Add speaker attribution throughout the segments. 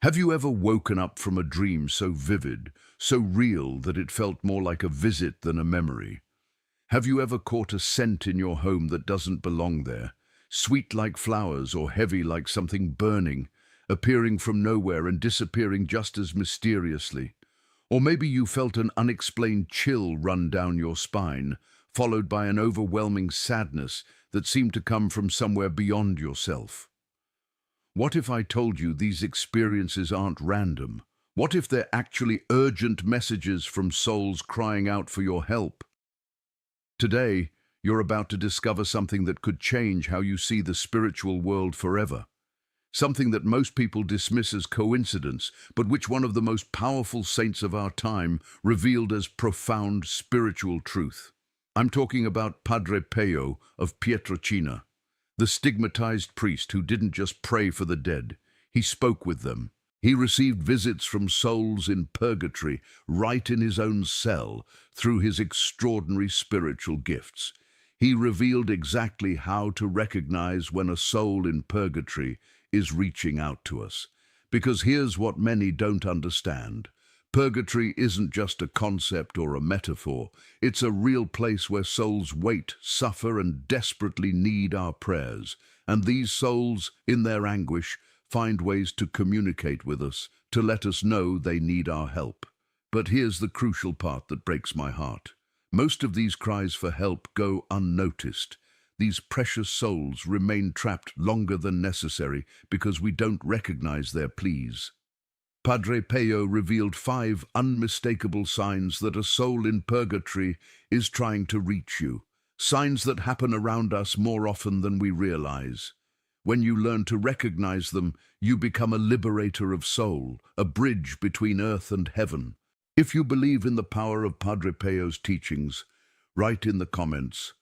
Speaker 1: Have you ever woken up from a dream so vivid, so real that it felt more like a visit than a memory? Have you ever caught a scent in your home that doesn't belong there, sweet like flowers or heavy like something burning, appearing from nowhere and disappearing just as mysteriously? Or maybe you felt an unexplained chill run down your spine, followed by an overwhelming sadness that seemed to come from somewhere beyond yourself. What if I told you these experiences aren't random? What if they're actually urgent messages from souls crying out for your help? Today, you're about to discover something that could change how you see the spiritual world forever. Something that most people dismiss as coincidence, but which one of the most powerful saints of our time revealed as profound spiritual truth. I'm talking about Padre Pio of Pietrelcina, the stigmatized priest who didn't just pray for the dead, he spoke with them. He received visits from souls in purgatory, right in his own cell, through his extraordinary spiritual gifts. He revealed exactly how to recognize when a soul in purgatory is reaching out to us. Because here's what many don't understand. Purgatory isn't just a concept or a metaphor. It's a real place where souls wait, suffer, and desperately need our prayers. And these souls, in their anguish, find ways to communicate with us, to let us know they need our help. But here's the crucial part that breaks my heart. Most of these cries for help go unnoticed. These precious souls remain trapped longer than necessary because we don't recognize their pleas. Padre Pio revealed 5 unmistakable signs that a soul in purgatory is trying to reach you. Signs that happen around us more often than we realize. When you learn to recognize them, you become a liberator of soul, a bridge between earth and heaven. If you believe in the power of Padre Pio's teachings, write in the comments,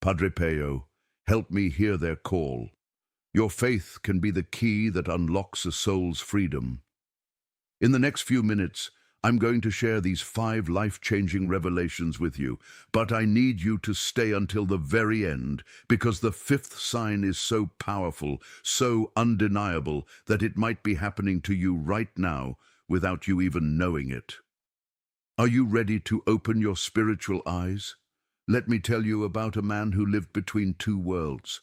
Speaker 1: "Padre Pio, help me hear their call." Your faith can be the key that unlocks a soul's freedom. In the next few minutes, I'm going to share these 5 life-changing revelations with you, but I need you to stay until the very end, because the 5th sign is so powerful, so undeniable, that it might be happening to you right now without you even knowing it. Are you ready to open your spiritual eyes? Let me tell you about a man who lived between 2 worlds.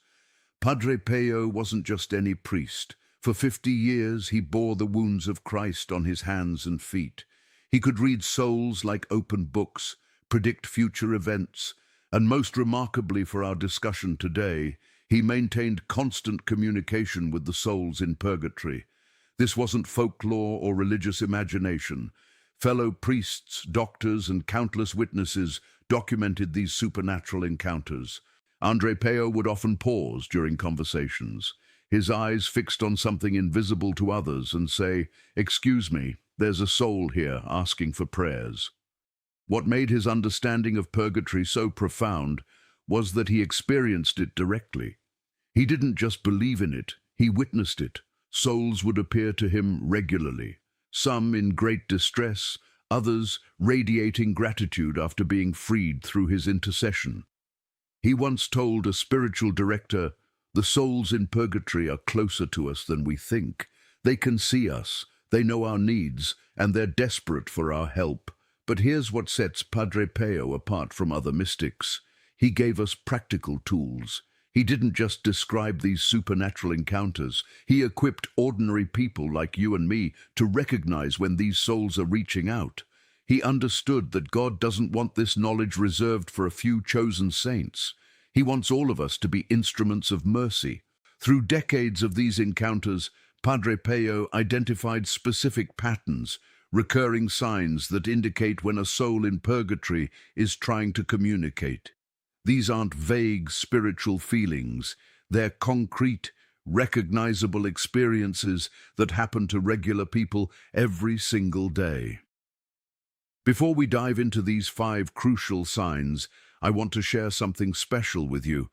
Speaker 1: Padre Pio wasn't just any priest. For 50 years, he bore the wounds of Christ on his hands and feet. He could read souls like open books, predict future events, and most remarkably for our discussion today, he maintained constant communication with the souls in purgatory. This wasn't folklore or religious imagination. Fellow priests, doctors, and countless witnesses documented these supernatural encounters. Padre Pio would often pause during conversations, his eyes fixed on something invisible to others, and say, "Excuse me, there's a soul here asking for prayers." What made his understanding of purgatory so profound was that he experienced it directly. He didn't just believe in it, he witnessed it. Souls would appear to him regularly, some in great distress, others radiating gratitude after being freed through his intercession. He once told a spiritual director, "The souls in purgatory are closer to us than we think. They can see us, they know our needs, and they're desperate for our help." But here's what sets Padre Pio apart from other mystics. He gave us practical tools. He didn't just describe these supernatural encounters. He equipped ordinary people like you and me to recognize when these souls are reaching out. He understood that God doesn't want this knowledge reserved for a few chosen saints. He wants all of us to be instruments of mercy. Through decades of these encounters, Padre Pio identified specific patterns, recurring signs that indicate when a soul in purgatory is trying to communicate. These aren't vague spiritual feelings. They're concrete, recognizable experiences that happen to regular people every single day. Before we dive into these 5 crucial signs, I want to share something special with you.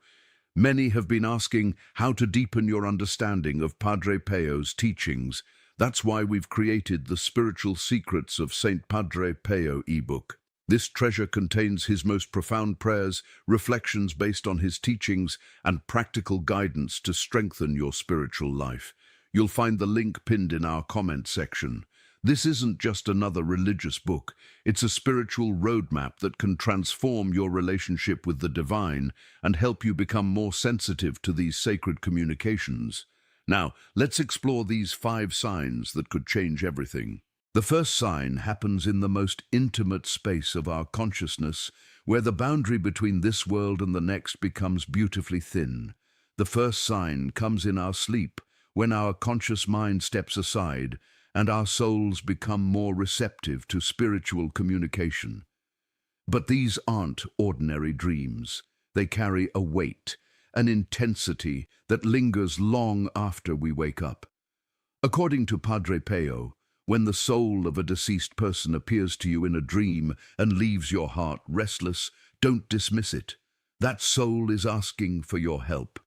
Speaker 1: Many have been asking how to deepen your understanding of Padre Pio's teachings. That's why we've created the Spiritual Secrets of St. Padre Pio ebook. This treasure contains his most profound prayers, reflections based on his teachings, and practical guidance to strengthen your spiritual life. You'll find the link pinned in our comment section. This isn't just another religious book. It's a spiritual roadmap that can transform your relationship with the divine and help you become more sensitive to these sacred communications. Now, let's explore these 5 signs that could change everything. The first sign happens in the most intimate space of our consciousness, where the boundary between this world and the next becomes beautifully thin. The first sign comes in our sleep, when our conscious mind steps aside and our souls become more receptive to spiritual communication. But these aren't ordinary dreams. They carry a weight, an intensity that lingers long after we wake up. According to Padre Pio, when the soul of a deceased person appears to you in a dream and leaves your heart restless, don't dismiss it. That soul is asking for your help.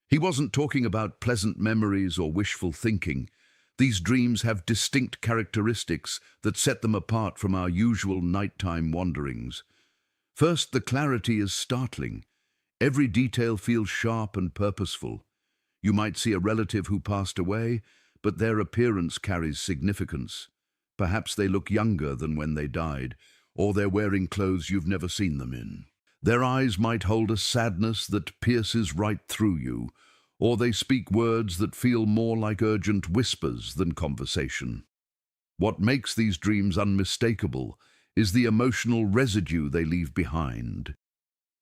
Speaker 1: He wasn't talking about pleasant memories or wishful thinking. These dreams have distinct characteristics that set them apart from our usual nighttime wanderings. First, the clarity is startling. Every detail feels sharp and purposeful. You might see a relative who passed away, but their appearance carries significance. Perhaps they look younger than when they died, or they're wearing clothes you've never seen them in. Their eyes might hold a sadness that pierces right through you, or they speak words that feel more like urgent whispers than conversation. What makes these dreams unmistakable is the emotional residue they leave behind.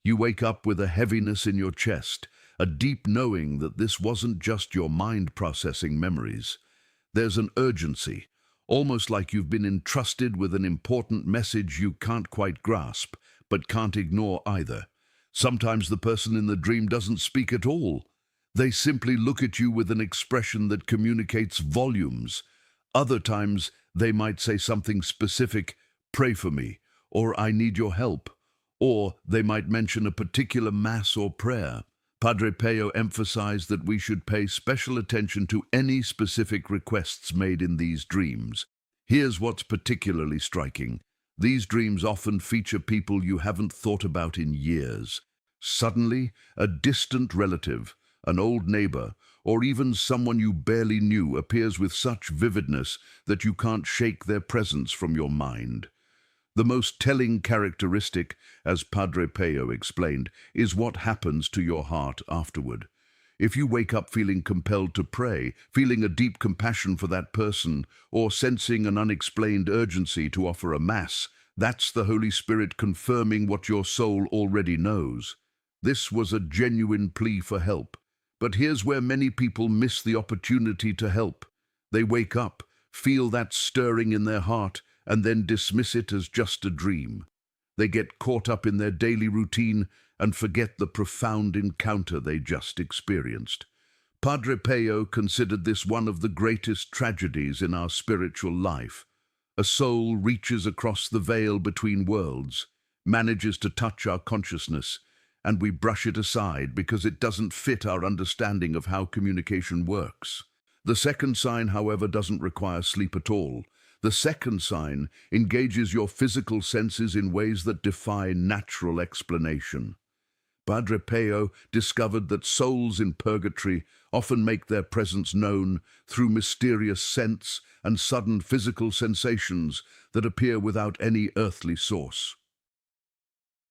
Speaker 1: You wake up with a heaviness in your chest, a deep knowing that this wasn't just your mind processing memories. There's an urgency, almost like you've been entrusted with an important message you can't quite grasp, but can't ignore either. Sometimes the person in the dream doesn't speak at all. They simply look at you with an expression that communicates volumes. Other times, they might say something specific, "Pray for me," or "I need your help," or they might mention a particular mass or prayer. Padre Pio emphasized that we should pay special attention to any specific requests made in these dreams. Here's what's particularly striking. These dreams often feature people you haven't thought about in years. Suddenly, a distant relative, an old neighbor, or even someone you barely knew appears with such vividness that you can't shake their presence from your mind. The most telling characteristic, as Padre Pio explained, is what happens to your heart afterward. If you wake up feeling compelled to pray, feeling a deep compassion for that person, or sensing an unexplained urgency to offer a mass, that's the Holy Spirit confirming what your soul already knows. This was a genuine plea for help. But here's where many people miss the opportunity to help. They wake up, feel that stirring in their heart, and then dismiss it as just a dream. They get caught up in their daily routine and forget the profound encounter they just experienced. Padre Pio considered this one of the greatest tragedies in our spiritual life. A soul reaches across the veil between worlds, manages to touch our consciousness, and we brush it aside because it doesn't fit our understanding of how communication works. The second sign, however, doesn't require sleep at all. The second sign engages your physical senses in ways that defy natural explanation. Padre Pio discovered that souls in purgatory often make their presence known through mysterious scents and sudden physical sensations that appear without any earthly source.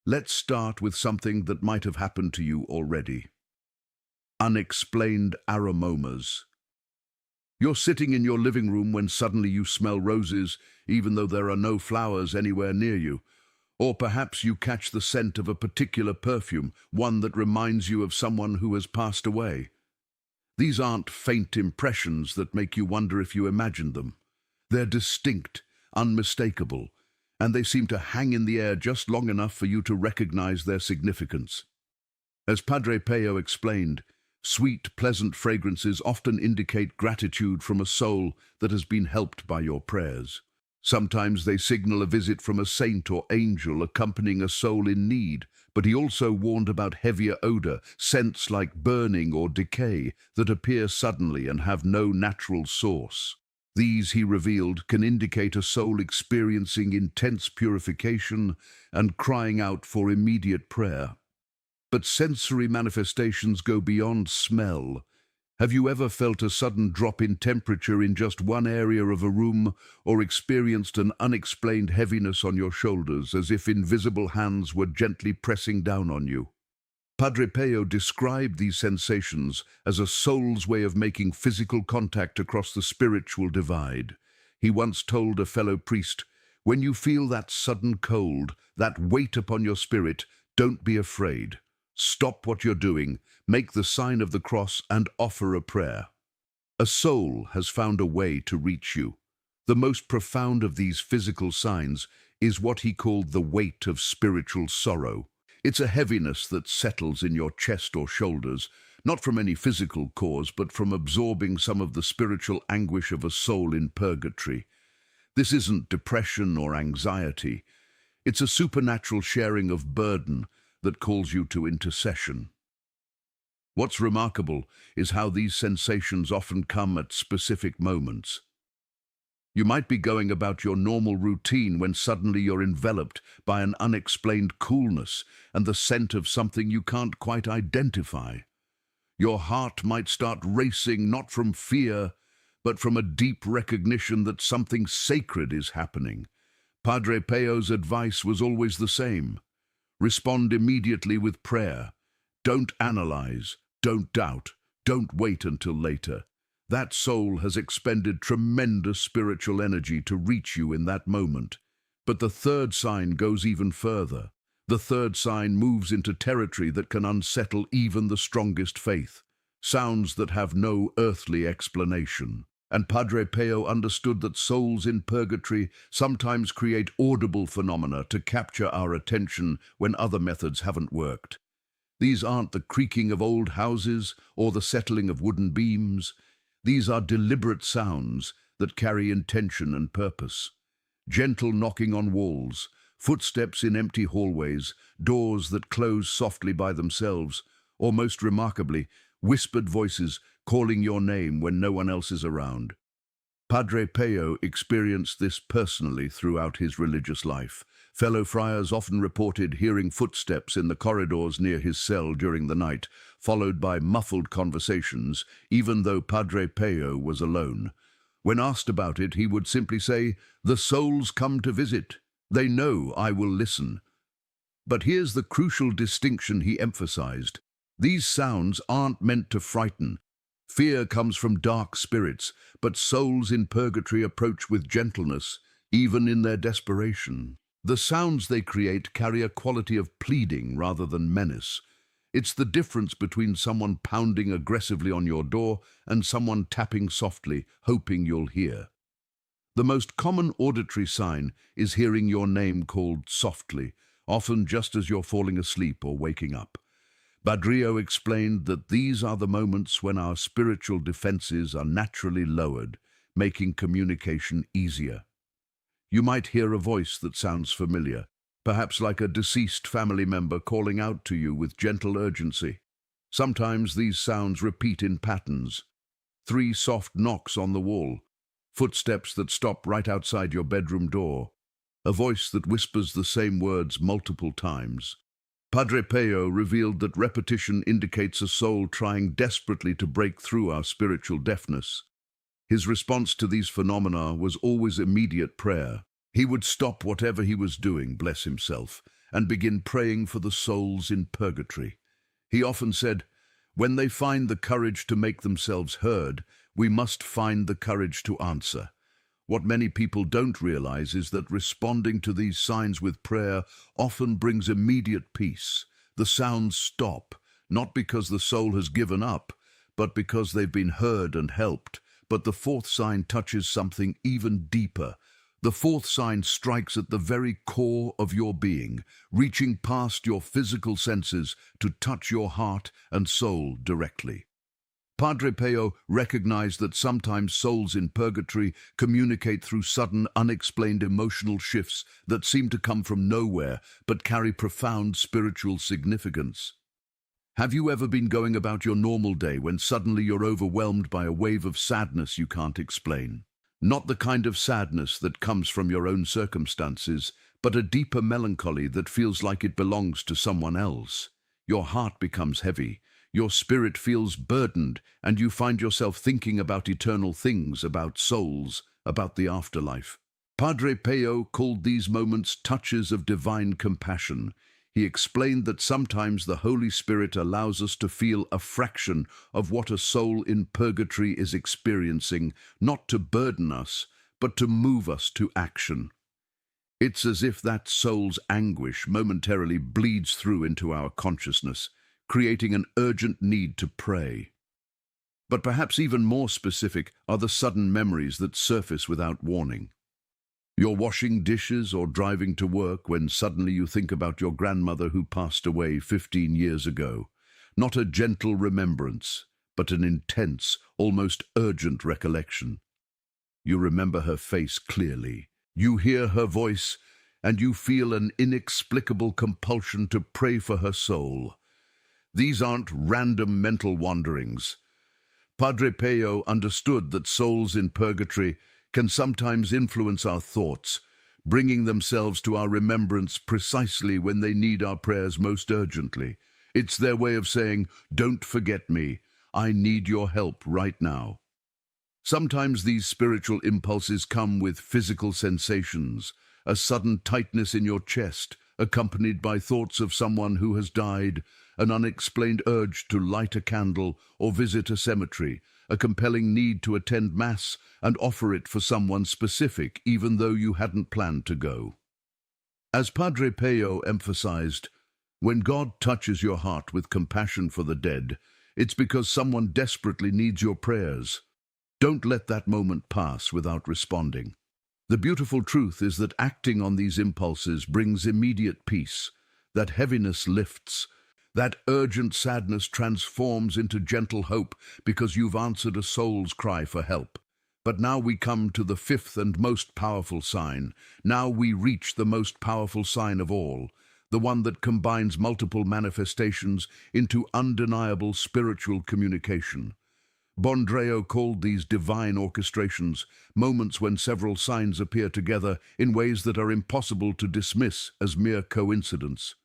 Speaker 1: Let's start with something that might have happened to you already. Unexplained aromas. You're sitting in your living room when suddenly you smell roses, even though there are no flowers anywhere near you. Or perhaps you catch the scent of a particular perfume, one that reminds you of someone who has passed away. These aren't faint impressions that make you wonder if you imagined them. They're distinct, unmistakable, and they seem to hang in the air just long enough for you to recognize their significance. As Padre Pio explained, sweet, pleasant fragrances often indicate gratitude from a soul that has been helped by your prayers. Sometimes they signal a visit from a saint or angel accompanying a soul in need, but he also warned about heavier odor, scents like burning or decay that appear suddenly and have no natural source. These, he revealed, can indicate a soul experiencing intense purification and crying out for immediate prayer. But sensory manifestations go beyond smell Have you ever felt a sudden drop in temperature in just one area of a room, or experienced an unexplained heaviness on your shoulders as if invisible hands were gently pressing down on you? Padre Pio described these sensations as a soul's way of making physical contact across the spiritual divide. He once told a fellow priest, "When you feel that sudden cold, that weight upon your spirit, don't be afraid. Stop what you're doing, make the sign of the cross, and offer a prayer." A soul has found a way to reach you. The most profound of these physical signs is what he called the weight of spiritual sorrow. It's a heaviness that settles in your chest or shoulders, not from any physical cause, but from absorbing some of the spiritual anguish of a soul in purgatory. This isn't depression or anxiety. It's a supernatural sharing of burden that calls you to intercession. What's remarkable is how these sensations often come at specific moments. You might be going about your normal routine when suddenly you're enveloped by an unexplained coolness and the scent of something you can't quite identify. Your heart might start racing not from fear, but from a deep recognition that something sacred is happening. Padre Pio's advice was always the same. Respond immediately with prayer. Don't analyze, don't doubt, don't wait until later. That soul has expended tremendous spiritual energy to reach you in that moment. But the third sign goes even further. The third sign moves into territory that can unsettle even the strongest faith. Sounds that have no earthly explanation. And Padre Pio understood that souls in purgatory sometimes create audible phenomena to capture our attention when other methods haven't worked. These aren't the creaking of old houses or the settling of wooden beams. These are deliberate sounds that carry intention and purpose. Gentle knocking on walls, footsteps in empty hallways, doors that close softly by themselves, or most remarkably, whispered voices calling your name when no one else is around. Padre Pio experienced this personally throughout his religious life. Fellow friars often reported hearing footsteps in the corridors near his cell during the night, followed by muffled conversations, even though Padre Pio was alone. When asked about it, he would simply say, "The souls come to visit. They know I will listen." But here's the crucial distinction he emphasized. These sounds aren't meant to frighten. Fear comes from dark spirits, but souls in purgatory approach with gentleness, even in their desperation. The sounds they create carry a quality of pleading rather than menace. It's the difference between someone pounding aggressively on your door and someone tapping softly, hoping you'll hear. The most common auditory sign is hearing your name called softly, often just as you're falling asleep or waking up. Badrio explained that these are the moments when our spiritual defenses are naturally lowered, making communication easier. You might hear a voice that sounds familiar, perhaps like a deceased family member calling out to you with gentle urgency. Sometimes these sounds repeat in patterns. 3 soft knocks on the wall, footsteps that stop right outside your bedroom door, a voice that whispers the same words multiple times. Padre Pio revealed that repetition indicates a soul trying desperately to break through our spiritual deafness. His response to these phenomena was always immediate prayer. He would stop whatever he was doing, bless himself, and begin praying for the souls in purgatory. He often said, "When they find the courage to make themselves heard, we must find the courage to answer." What many people don't realize is that responding to these signs with prayer often brings immediate peace. The sounds stop, not because the soul has given up, but because they've been heard and helped. But the fourth sign touches something even deeper. The fourth sign strikes at the very core of your being, reaching past your physical senses to touch your heart and soul directly. Padre Pio recognized that sometimes souls in purgatory communicate through sudden, unexplained emotional shifts that seem to come from nowhere but carry profound spiritual significance. Have you ever been going about your normal day when suddenly you're overwhelmed by a wave of sadness you can't explain? Not the kind of sadness that comes from your own circumstances, but a deeper melancholy that feels like it belongs to someone else. Your heart becomes heavy. Your spirit feels burdened, and you find yourself thinking about eternal things, about souls, about the afterlife. Padre Pio called these moments touches of divine compassion. He explained that sometimes the Holy Spirit allows us to feel a fraction of what a soul in purgatory is experiencing, not to burden us, but to move us to action. It's as if that soul's anguish momentarily bleeds through into our consciousness, creating an urgent need to pray. But perhaps even more specific are the sudden memories that surface without warning. You're washing dishes or driving to work when suddenly you think about your grandmother who passed away 15 years ago. Not a gentle remembrance, but an intense, almost urgent recollection. You remember her face clearly. You hear her voice, and you feel an inexplicable compulsion to pray for her soul. These aren't random mental wanderings. Padre Pio understood that souls in purgatory can sometimes influence our thoughts, bringing themselves to our remembrance precisely when they need our prayers most urgently. It's their way of saying, "Don't forget me. I need your help right now." Sometimes these spiritual impulses come with physical sensations, a sudden tightness in your chest, accompanied by thoughts of someone who has died, an unexplained urge to light a candle or visit a cemetery, a compelling need to attend Mass and offer it for someone specific, even though you hadn't planned to go. As Padre Pio emphasized, when God touches your heart with compassion for the dead, it's because someone desperately needs your prayers. Don't let that moment pass without responding. The beautiful truth is that acting on these impulses brings immediate peace. That heaviness lifts. That urgent sadness transforms into gentle hope because you've answered a soul's cry for help. But now we come to the fifth and most powerful sign. Now we reach the most powerful sign of all, the one that combines multiple manifestations into undeniable spiritual communication. Bondreo called these divine orchestrations, moments when several signs appear together in ways that are impossible to dismiss as mere coincidence.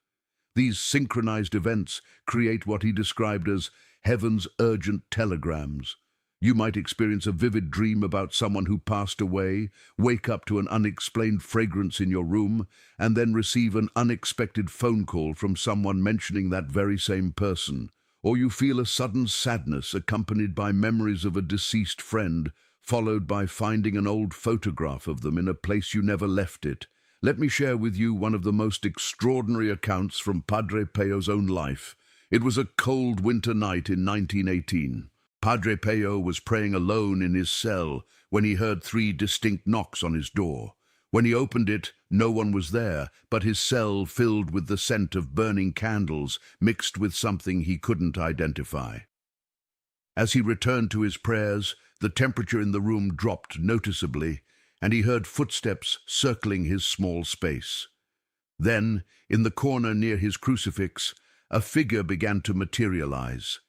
Speaker 1: These synchronized events create what he described as heaven's urgent telegrams. You might experience a vivid dream about someone who passed away, wake up to an unexplained fragrance in your room, and then receive an unexpected phone call from someone mentioning that very same person. Or you feel a sudden sadness accompanied by memories of a deceased friend, followed by finding an old photograph of them in a place you never left it. Let me share with you one of the most extraordinary accounts from Padre Pio's own life. It was a cold winter night in 1918. Padre Pio was praying alone in his cell when he heard 3 distinct knocks on his door. When he opened it, no one was there, but his cell filled with the scent of burning candles mixed with something he couldn't identify. As he returned to his prayers, the temperature in the room dropped noticeably, and he heard footsteps circling his small space. Then, in the corner near his crucifix, a figure began to materialize.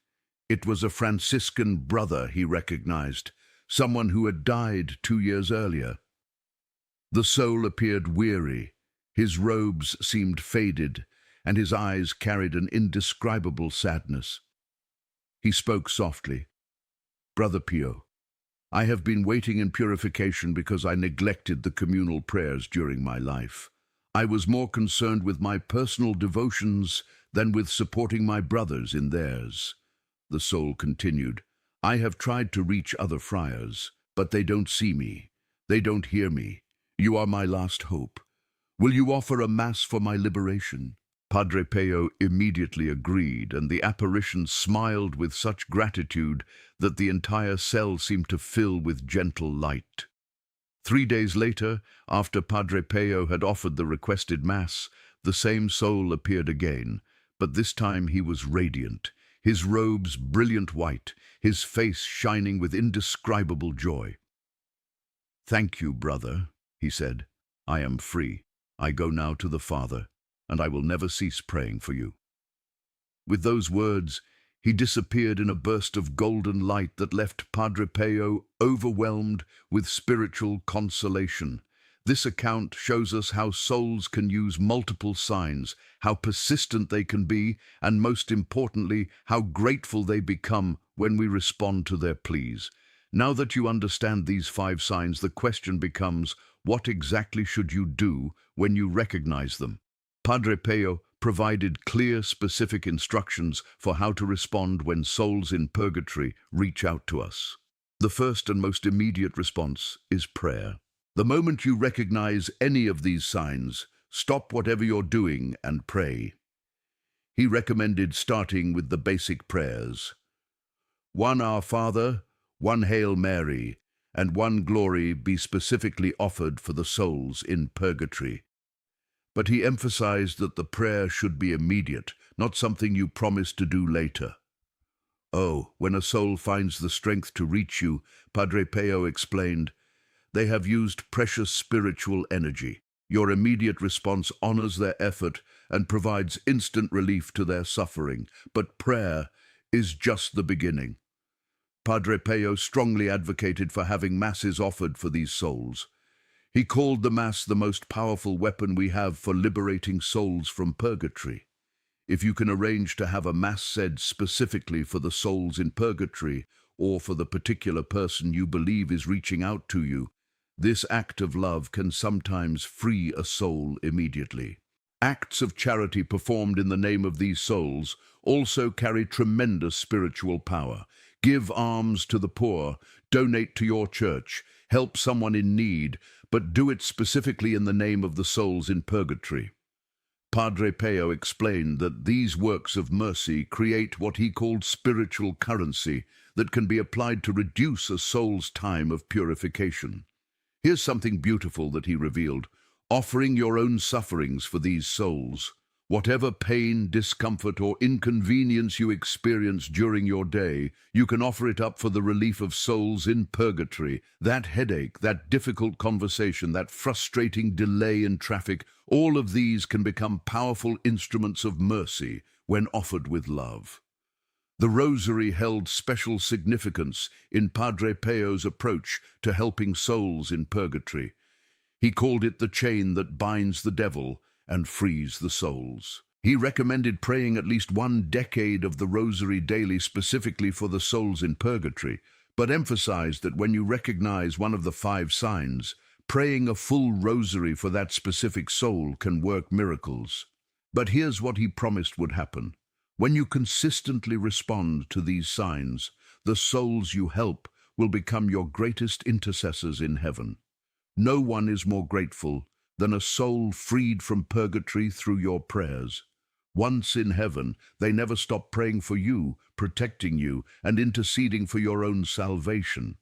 Speaker 1: It was a Franciscan brother he recognized, someone who had died 2 years earlier. The soul appeared weary, his robes seemed faded, and his eyes carried an indescribable sadness. He spoke softly. "Brother Pio, I have been waiting in purification because I neglected the communal prayers during my life. I was more concerned with my personal devotions than with supporting my brothers in theirs." The soul continued, "I have tried to reach other friars, but they don't see me. They don't hear me. You are my last hope. Will you offer a Mass for my liberation?" Padre Pio immediately agreed, and the apparition smiled with such gratitude that the entire cell seemed to fill with gentle light. 3 days later, after Padre Pio had offered the requested Mass, the same soul appeared again, but this time he was radiant, his robes brilliant white, his face shining with indescribable joy. "Thank you, brother," he said. "I am free. I go now to the Father, and I will never cease praying for you." With those words, he disappeared in a burst of golden light that left Padre Pio overwhelmed with spiritual consolation. This account shows us how souls can use multiple signs, how persistent they can be, and most importantly, how grateful they become when we respond to their pleas. Now that you understand these 5 signs, the question becomes, what exactly should you do when you recognize them? Padre Pio provided clear, specific instructions for how to respond when souls in purgatory reach out to us. The first and most immediate response is prayer. The moment you recognize any of these signs, stop whatever you're doing and pray. He recommended starting with the basic prayers. 1 Our Father, 1 Hail Mary, and 1 Glory be specifically offered for the souls in purgatory. But he emphasized that the prayer should be immediate, not something you promise to do later. Oh, when a soul finds the strength to reach you, Padre Pio explained, they have used precious spiritual energy. Your immediate response honors their effort and provides instant relief to their suffering. But prayer is just the beginning. Padre Pio strongly advocated for having masses offered for these souls. He called the Mass the most powerful weapon we have for liberating souls from purgatory. If you can arrange to have a Mass said specifically for the souls in purgatory or for the particular person you believe is reaching out to you, this act of love can sometimes free a soul immediately. Acts of charity performed in the name of these souls also carry tremendous spiritual power. Give alms to the poor, donate to your church, help someone in need, but do it specifically in the name of the souls in purgatory. Padre Pio explained that these works of mercy create what he called spiritual currency that can be applied to reduce a soul's time of purification. Here's something beautiful that he revealed: offering your own sufferings for these souls. Whatever pain, discomfort, or inconvenience you experience during your day, you can offer it up for the relief of souls in purgatory. That headache, that difficult conversation, that frustrating delay in traffic, all of these can become powerful instruments of mercy when offered with love. The rosary held special significance in Padre Pio's approach to helping souls in purgatory. He called it the chain that binds the devil and frees the souls. He recommended praying at least 1 decade of the rosary daily specifically for the souls in purgatory, but emphasized that when you recognize one of the 5 signs, praying a full rosary for that specific soul can work miracles. But here's what he promised would happen. When you consistently respond to these signs, the souls you help will become your greatest intercessors in heaven. No one is more grateful than a soul freed from purgatory through your prayers. Once in heaven, they never stop praying for you, protecting you, and interceding for your own salvation.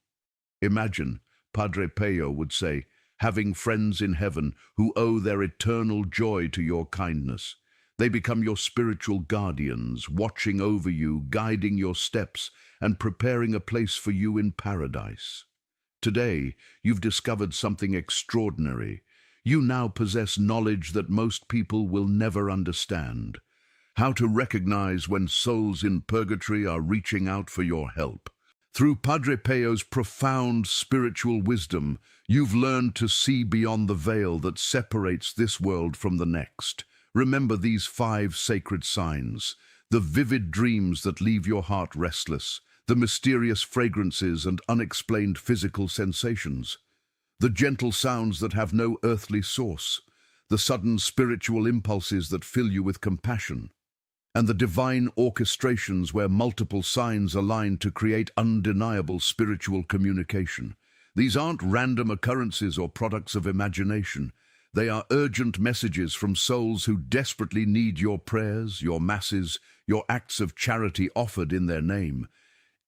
Speaker 1: Imagine, Padre Pio would say, having friends in heaven who owe their eternal joy to your kindness. They become your spiritual guardians, watching over you, guiding your steps, and preparing a place for you in paradise. Today, you've discovered something extraordinary. You now possess knowledge that most people will never understand. How to recognize when souls in purgatory are reaching out for your help. Through Padre Pio's profound spiritual wisdom, you've learned to see beyond the veil that separates this world from the next. Remember these 5 sacred signs: the vivid dreams that leave your heart restless, the mysterious fragrances and unexplained physical sensations, the gentle sounds that have no earthly source, the sudden spiritual impulses that fill you with compassion, and the divine orchestrations where multiple signs align to create undeniable spiritual communication. These aren't random occurrences or products of imagination. They are urgent messages from souls who desperately need your prayers, your masses, your acts of charity offered in their name.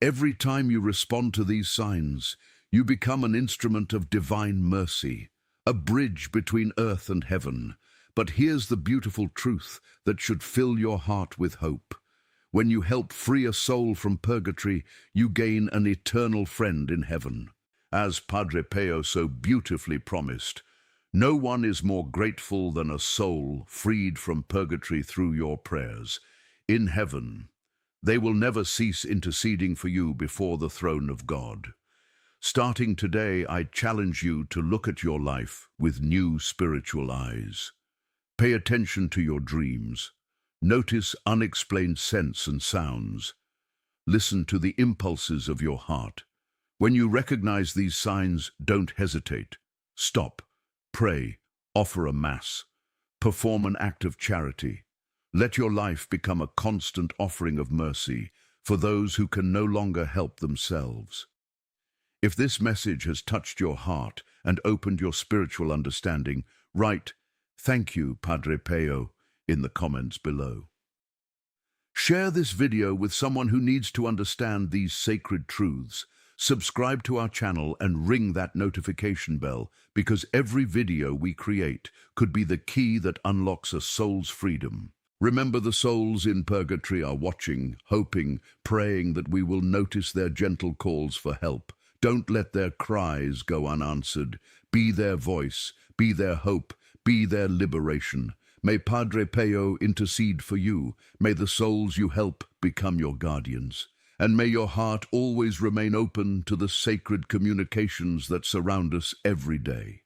Speaker 1: Every time you respond to these signs, you become an instrument of divine mercy, a bridge between earth and heaven. But here's the beautiful truth that should fill your heart with hope. When you help free a soul from purgatory, you gain an eternal friend in heaven. As Padre Pio so beautifully promised, no one is more grateful than a soul freed from purgatory through your prayers. In heaven, they will never cease interceding for you before the throne of God. Starting today, I challenge you to look at your life with new spiritual eyes. Pay attention to your dreams. Notice unexplained scents and sounds. Listen to the impulses of your heart. When you recognize these signs, don't hesitate. Stop, pray, offer a mass, perform an act of charity. Let your life become a constant offering of mercy for those who can no longer help themselves. If this message has touched your heart and opened your spiritual understanding, write, "Thank you, Padre Pio," in the comments below. Share this video with someone who needs to understand these sacred truths. Subscribe to our channel and ring that notification bell, because every video we create could be the key that unlocks a soul's freedom. Remember, the souls in purgatory are watching, hoping, praying that we will notice their gentle calls for help. Don't let their cries go unanswered. Be their voice, be their hope, be their liberation. May Padre Pio intercede for you. May the souls you help become your guardians. And may your heart always remain open to the sacred communications that surround us every day.